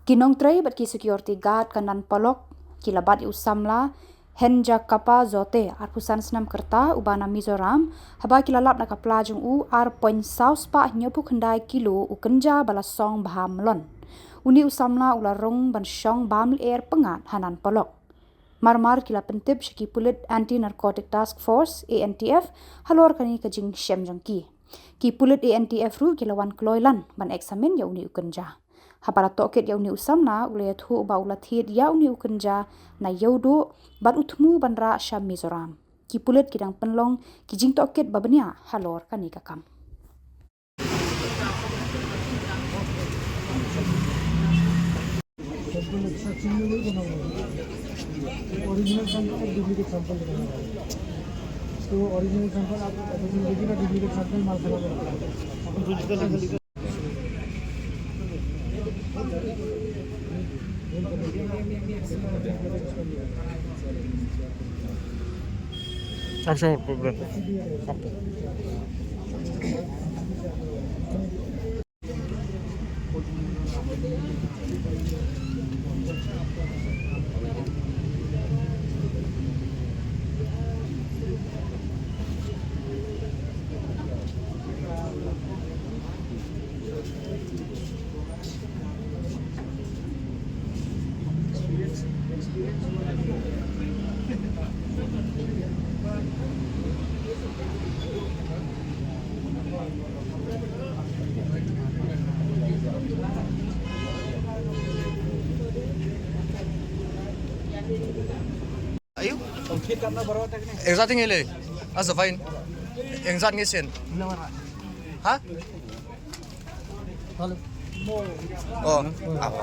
Kinong tray bat ki security guard kanan Polok kilabat u Samla Henja kapa zote arpusan senam kerta ubana Mizoram haba kilalap nak plajung u poin saus pa nyopu kendai kilo u Kynja balasong baham lon uni u Samla ularong ban syong bam air pengat hanan Polok marmar kila pentip syaki Pulit anti narcotic task force Antf halor kani kajing syem jangki ki Pulit Antf ru kilawan kloilan ban eksamen ya uni u Kynja hapara toket ya uni usamna ulayat hu ba ulathit ya uni u Kynja na yaudo ban utmu banra syam Mizoram ki Pulit kidang penlong kijing toket babenya halor kani kakam original sample और duplicate sample दिखाना है तो original sample आप FSL देखिएगा duplicate sample माल खराब होता है अपन डिजिटल अच्छा problem Ayo. Yang saat ini le, asa fine. Yang saat ini sen. Hah? Oh, apa?